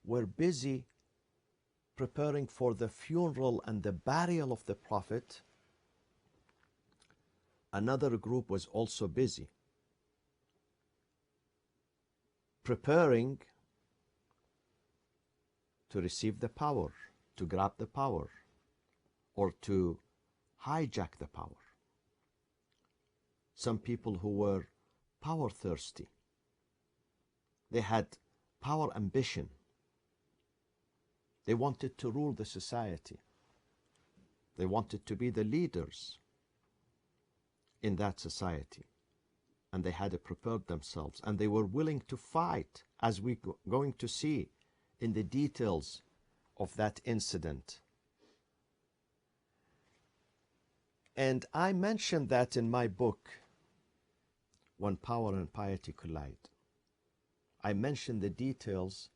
were busy preparing for the funeral and the burial of the Prophet, another group was also busy preparing to receive the power, to grab the power, or to hijack the power. Some people who were power thirsty. They had power ambition. They wanted to rule the society. They wanted to be the leaders in that society. And they had prepared themselves. And they were willing to fight, as we're going to see in the details of that incident. And I mentioned that in my book, When Power and Piety Collide. I mentioned the details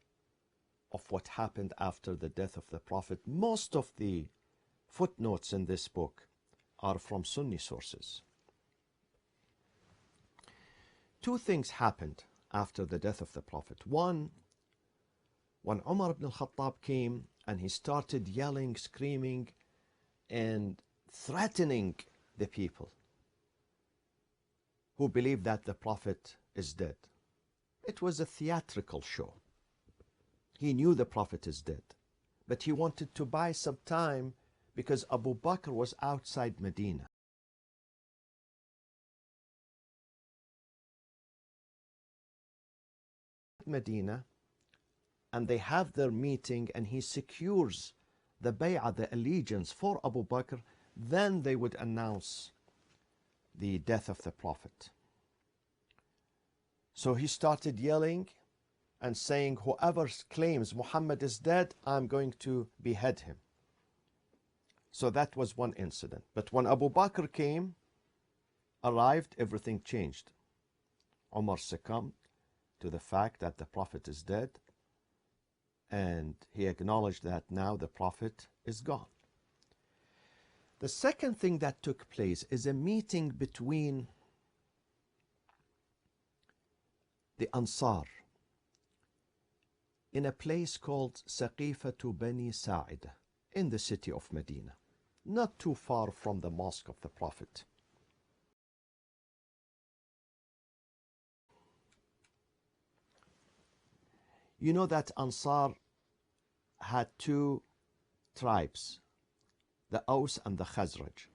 of what happened after the death of the Prophet. Most of the footnotes in this book are from Sunni sources. Two things happened after the death of the Prophet. One, when Umar ibn al-Khattab came and he started yelling, screaming, and threatening the people who believed that the Prophet is dead. It was a theatrical show. He knew the Prophet is dead, but he wanted to buy some time because Abu Bakr was outside Medina. Medina, and they have their meeting, and he secures the bay'ah, the allegiance for Abu Bakr. Then they would announce the death of the Prophet. So he started yelling and saying, whoever claims Muhammad is dead, I'm going to behead him. So that was one incident. But when Abu Bakr arrived, everything changed. Umar succumbed to the fact that the Prophet is dead, and he acknowledged that now the Prophet is gone. The second thing that took place is a meeting between the Ansar in a place called Saqifatu Bani Sa'ida in the city of Medina, not too far from the mosque of the Prophet. You know that Ansar had two tribes, the Aus and the Khazraj.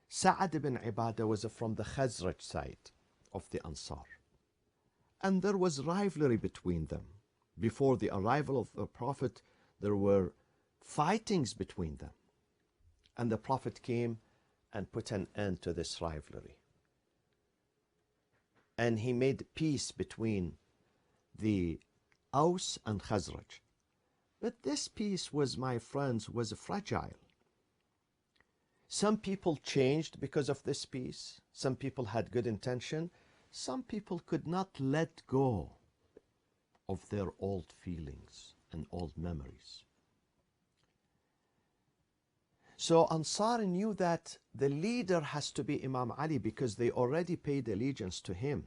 Sa'ad ibn Ibadah was from the Khazraj side of the Ansar. And there was rivalry between them. Before the arrival of the Prophet, there were fightings between them. And the Prophet came and put an end to this rivalry. And he made peace between the Aus and Khazraj. But this peace was, my friends, was fragile. Some people changed because of this peace. Some people had good intention. Some people could not let go of their old feelings and old memories. So Ansar knew that the leader has to be Imam Ali because they already paid allegiance to him.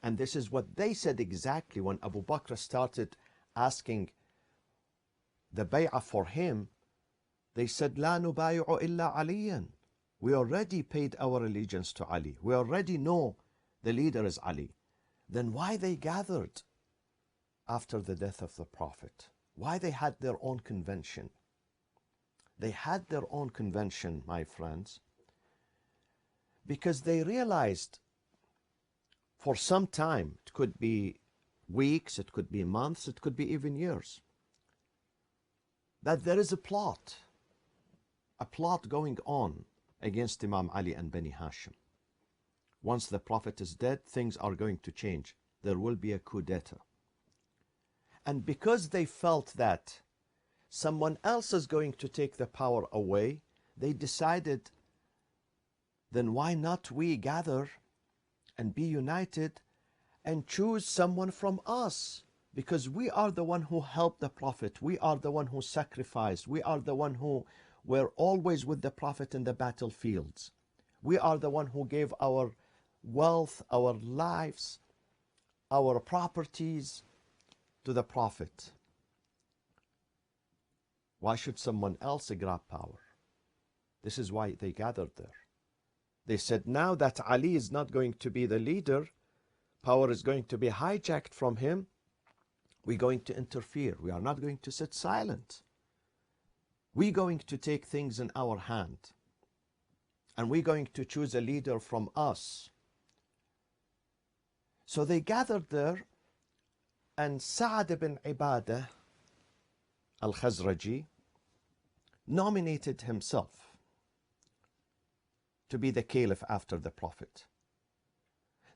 And this is what they said exactly when Abu Bakr started asking the bay'ah for him. They said, "La nubayi'u illa aliyan." We already paid our allegiance to Ali. We already know the leader is Ali. Then why they gathered after the death of the Prophet? Why they had their own convention? They had their own convention, my friends, because they realized for some time, it could be weeks, it could be months, it could be even years, that there is a plot going on against Imam Ali and Bani Hashim. Once the Prophet is dead, things are going to change. There will be a coup d'etat. And because they felt that someone else is going to take the power away, they decided, then why not we gather and be united and choose someone from us? Because we are the one who helped the Prophet. We are the one who sacrificed. We are the one who were always with the Prophet in the battlefields. We are the one who gave our wealth, our lives, our properties to the Prophet. Why should someone else grab power? This is why they gathered there. They said, now that Ali is not going to be the leader, power is going to be hijacked from him, we're going to interfere. We are not going to sit silent. We're going to take things in our hand. And we're going to choose a leader from us. So they gathered there, and Sa'ad ibn Ibadah al-Khazraji nominated himself to be the caliph after the Prophet.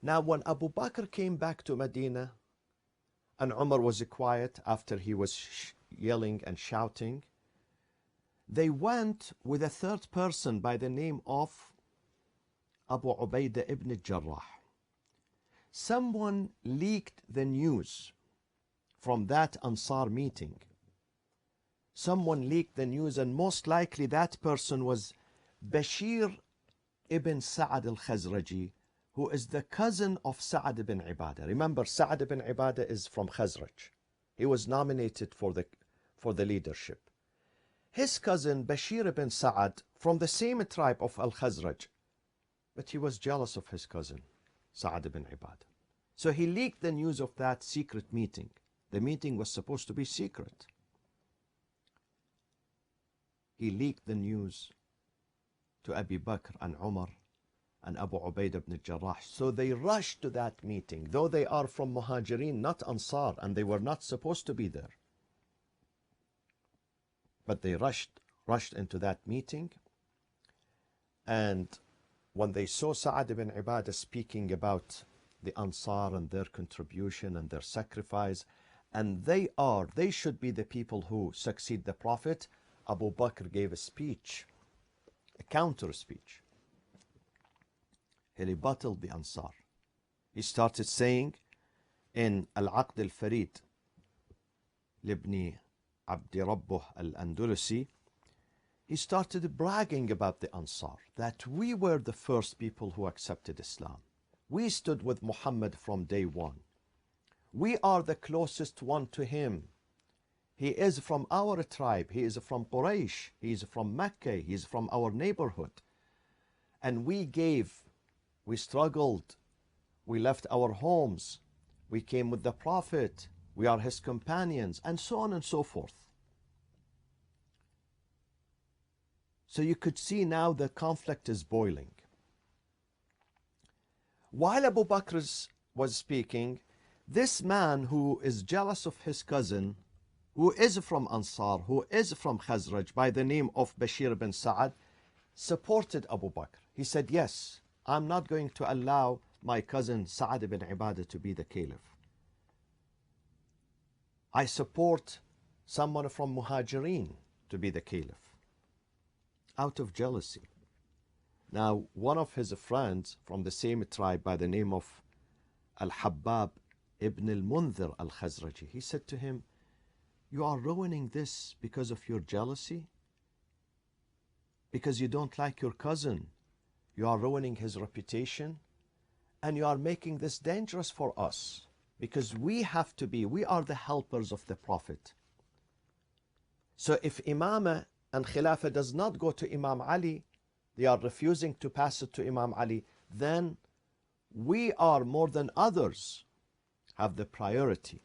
Now, when Abu Bakr came back to Medina, and Umar was quiet after he was yelling and shouting, they went with a third person by the name of Abu Ubaidah ibn Jarrah. Someone leaked the news from that Ansar meeting. Someone leaked the news, and most likely that person was Bashir ibn Sa'ad al-Khazraji, who is the cousin of Sa'ad ibn Ibadah. Remember, Sa'ad ibn Ibadah is from Khazraj. He was nominated for the leadership. His cousin Bashir ibn Sa'ad, from the same tribe of al-Khazraj, but he was jealous of his cousin Sa'ad ibn Ibadah. So he leaked the news of that secret meeting. The meeting was supposed to be secret. He leaked the news to Abu Bakr and Umar and Abu Ubaidah ibn Jarrah. So they rushed to that meeting, though they are from Muhajirin, not Ansar, and they were not supposed to be there. But they rushed into that meeting, and when they saw Sa'ad ibn Ibadah speaking about the Ansar and their contribution and their sacrifice, and they should be the people who succeed the Prophet, Abu Bakr gave a speech, a counter speech. He rebutted the Ansar. He started saying in Al-Aqd al-Farid Libni Abdi Rabbuh al-Andalusi, he started bragging about the Ansar, that we were the first people who accepted Islam. We stood with Muhammad from day one. We are the closest one to him. He is from our tribe. He is from Quraysh. He is from Mecca. He is from our neighborhood. And we struggled. We left our homes. We came with the Prophet. We are his companions, and so on and so forth. So you could see now the conflict is boiling. While Abu Bakr was speaking, this man who is jealous of his cousin, who is from Ansar, who is from Khazraj, by the name of Bashir bin Sa'ad, supported Abu Bakr. He said, yes, I'm not going to allow my cousin Sa'ad ibn Ibadah to be the caliph. I support someone from Muhajirin to be the caliph, out of jealousy. Now, one of his friends from the same tribe by the name of Al-Habbab ibn al-Mundhir al-Khazraji, he said to him, you are ruining this because of your jealousy? Because you don't like your cousin? You are ruining his reputation? And you are making this dangerous for us, because we are the helpers of the Prophet. So if Imamah and Khilafah does not go to Imam Ali, they are refusing to pass it to Imam Ali, then we are more than others, have the priority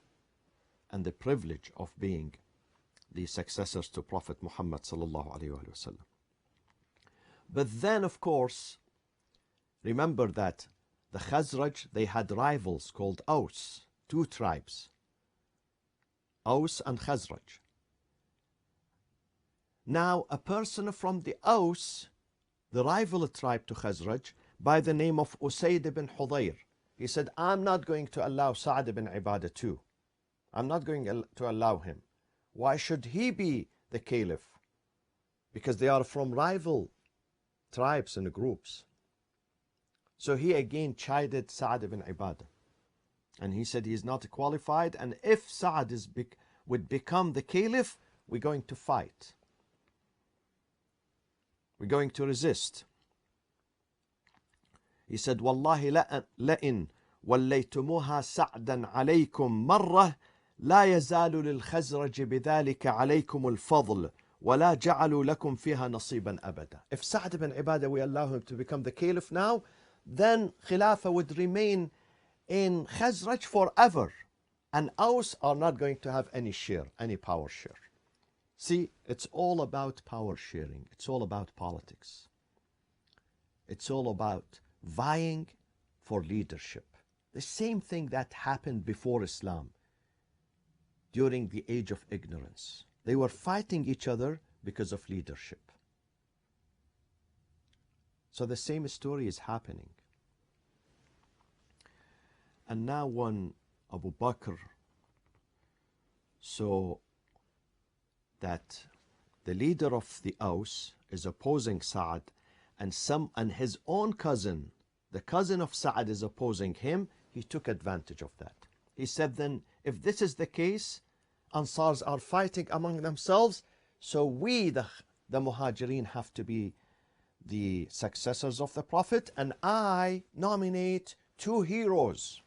and the privilege of being the successors to Prophet Muhammad sallallahu alaihi wasallam. But then, of course, remember that the Khazraj, they had rivals called Aus, two tribes, Aus and Khazraj. Now, a person from the Aus, the rival tribe to Khazraj, by the name of Usayd ibn Hudayr, he said, I'm not going to allow Sa'ad ibn Ibadah too. I'm not going to allow him. Why should he be the caliph? Because they are from rival tribes and groups. So he again chided Sa'ad ibn Ibadah. And he said he is not qualified, and if Sa'ad would become the caliph, we're going to fight. We're going to resist. He said, Wallahi لئن وليتموها سعدا عليكم مرة لا يزال للخزرج بذلك عليكم الفضل وَلَا جَعَلُوا لَكُمْ فِيهَا نَصِيبًا أَبَدًا. If Sa'd ibn Ibadah, we allow him to become the caliph now, then Khilafah would remain in Khazraj forever. And Aus are not going to have any share, any power share. See, it's all about power sharing. It's all about politics. It's all about vying for leadership. The same thing that happened before Islam, during the age of ignorance. They were fighting each other because of leadership. So the same story is happening. And now when Abu Bakr saw that the leader of the Aus is opposing Sa'd, and his own cousin, the cousin of Sa'd, is opposing him, he took advantage of that. He said, then, if this is the case, Ansars are fighting among themselves, so we, the Muhajirin, have to be the successors of the Prophet, and I nominate two heroes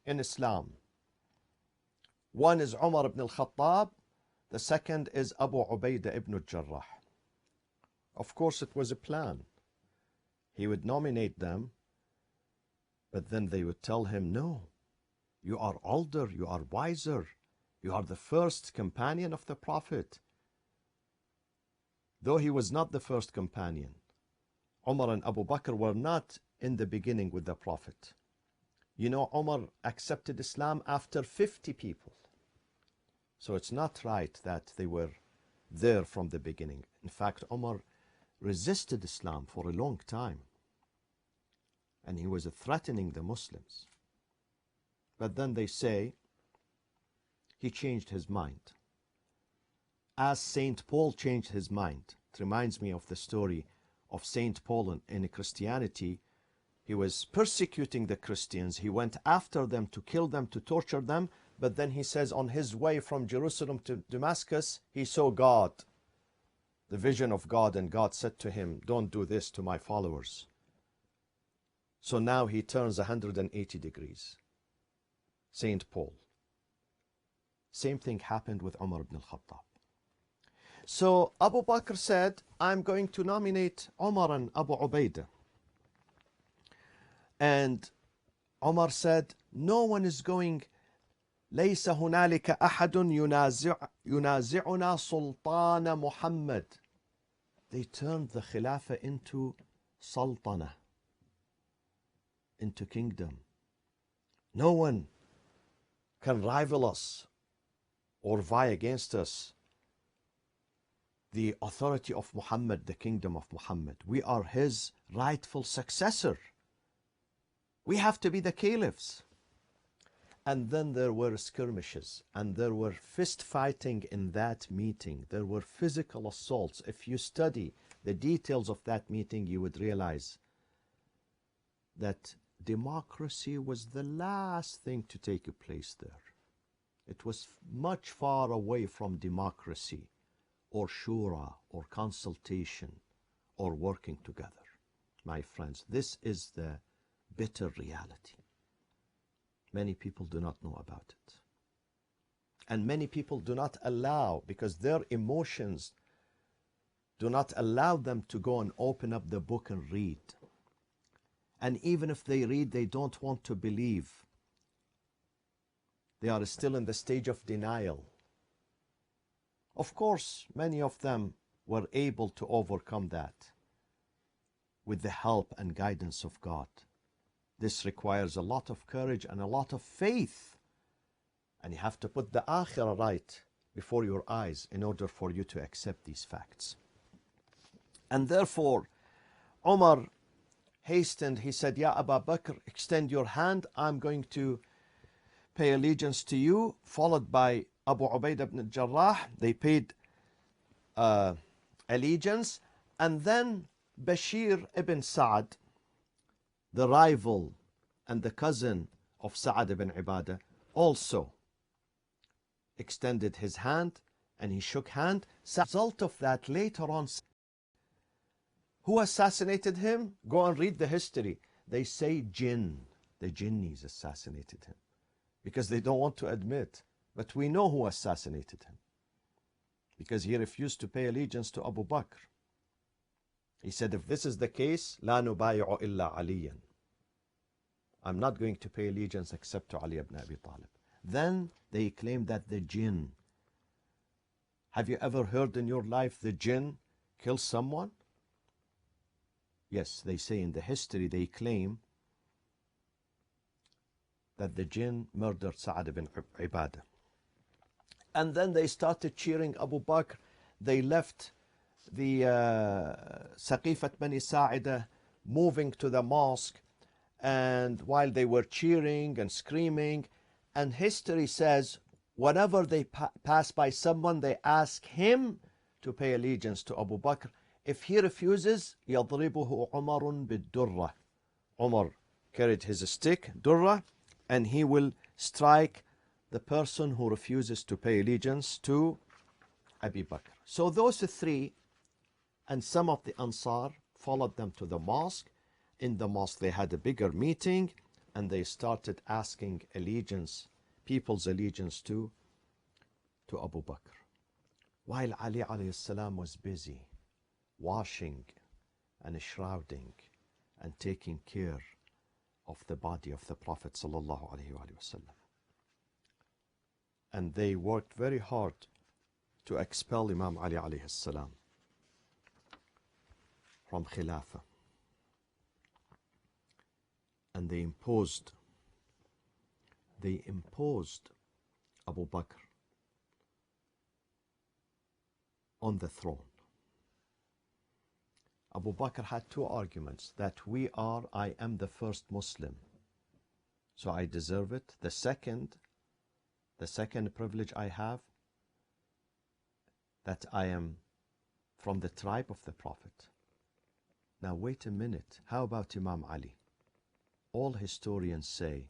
in Islam. One is Umar ibn al-Khattab, the second is Abu Ubaidah ibn al-Jarrah. Of course, it was a plan. He would nominate them, but then they would tell him, no, you are older, you are wiser, you are the first companion of the Prophet. Though he was not the first companion, Umar and Abu Bakr were not in the beginning with the Prophet. You know, Umar accepted Islam after 50 people. So it's not right that they were there from the beginning. In fact, Umar resisted Islam for a long time. And he was threatening the Muslims. But then they say he changed his mind. As Saint Paul changed his mind. It reminds me of the story of Saint Paul in Christianity. He was persecuting the Christians. He went after them to kill them, to torture them. But then he says on his way from Jerusalem to Damascus, he saw God, the vision of God, and God said to him, don't do this to my followers. So now he turns 180 degrees. Saint Paul. Same thing happened with Umar ibn al-Khattab. So Abu Bakr said, I'm going to nominate Umar and Abu Ubaidah. And Umar said, no one is going, ليس هنالك أحد ينازعنا سلطان محمد. They turned the Khilafah into Sultana, into kingdom. No one can rival us or vie against us. The authority of Muhammad, the kingdom of Muhammad. We are his rightful successor. We have to be the caliphs. And then there were skirmishes, and there were fist fighting in that meeting. There were physical assaults. If you study the details of that meeting, you would realize that democracy was the last thing to take place there. It was much far away from democracy or shura or consultation or working together. My friends, this is the bitter reality. Many people do not know about it. And many people do not allow, because their emotions do not allow them to go and open up the book and read. And even if they read, they don't want to believe. They are still in the stage of denial. Of course, many of them were able to overcome that with the help and guidance of God. This requires a lot of courage and a lot of faith. And you have to put the akhirah right before your eyes in order for you to accept these facts. And therefore, Umar hastened. He said, Ya Abu Bakr, extend your hand. I'm going to pay allegiance to you. Followed by Abu Ubaidah ibn al-Jarrah. They paid allegiance. And then Bashir ibn Sa'd, the rival and the cousin of Sa'd ibn Ibadah, also extended his hand, and he shook hand. As a result of that, later on, who assassinated him? Go and read the history. They say jinn. The jinnis assassinated him because they don't want to admit. But we know who assassinated him, because he refused to pay allegiance to Abu Bakr. He said, if this is the case, لا نبايع إلا عليا. I'm not going to pay allegiance except to Ali ibn Abi Talib. Then they claim that the jinn. Have you ever heard in your life the jinn kill someone? Yes, they say in the history, they claim that the jinn murdered Sa'ad ibn Ibadah. And then they started cheering Abu Bakr. They left the Saqifat Bani Sa'ida, moving to the mosque, and while they were cheering and screaming, and history says whenever they pass by someone, they ask him to pay allegiance to Abu Bakr. If he refuses, يضربه عمر بالدرة. Umar carried his stick, durra, and he will strike the person who refuses to pay allegiance to Abu Bakr. So those three and some of the Ansar followed them to the mosque. In the mosque they had a bigger meeting and they started asking allegiance, people's allegiance to Abu Bakr. While Ali alayhi salam was busy washing and shrouding and taking care of the body of the Prophet sallallahu alaihi wasallam. And they worked very hard to expel Imam Ali alayhi salam from Khilafah. And they imposed Abu Bakr on the throne. Abu Bakr had two arguments, that I am the first Muslim, so I deserve it. The second privilege I have, that I am from the tribe of the Prophet. Now wait a minute, how about Imam Ali? All historians say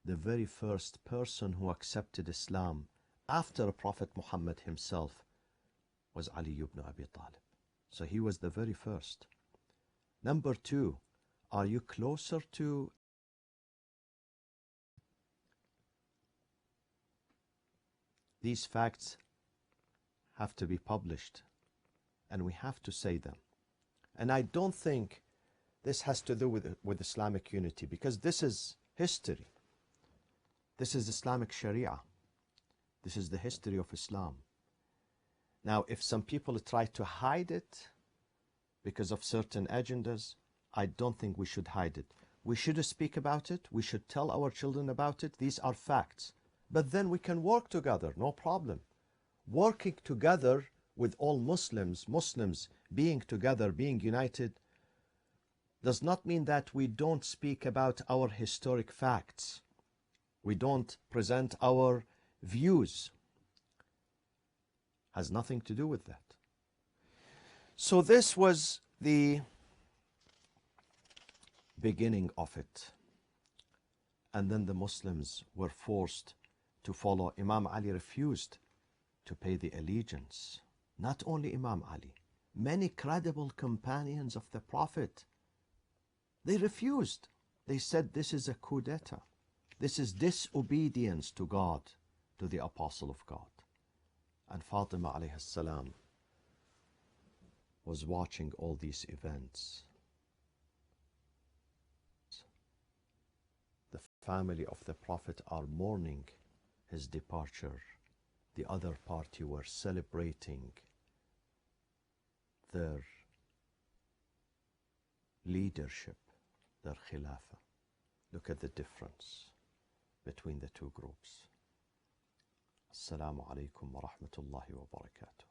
the very first person who accepted Islam after Prophet Muhammad himself was Ali ibn Abi Talib. So he was the very first. Number two, are you closer to these facts? Have to be published and we have to say them. And I don't think this has to do with Islamic unity, because this is history. This is Islamic Sharia. This is the history of Islam. Now, if some people try to hide it because of certain agendas, I don't think we should hide it. We should speak about it. We should tell our children about it. These are facts. But then we can work together, no problem. Working together with all Muslims being together, being united, does not mean that we don't speak about our historic facts. We don't present our views. Has nothing to do with that. So this was the beginning of it. And then the Muslims were forced to follow. Imam Ali refused to pay the allegiance. Not only Imam Ali, many credible companions of the Prophet, they refused. They said this is a coup d'etat. This is disobedience to God, to the Apostle of God. And Fatima alayhi salam was watching all these events. The family of the Prophet are mourning his departure. The other party were celebrating their leadership, their khilafah. Look at the difference between the two groups. Assalamu alaikum wa rahmatullahi wa barakatuh.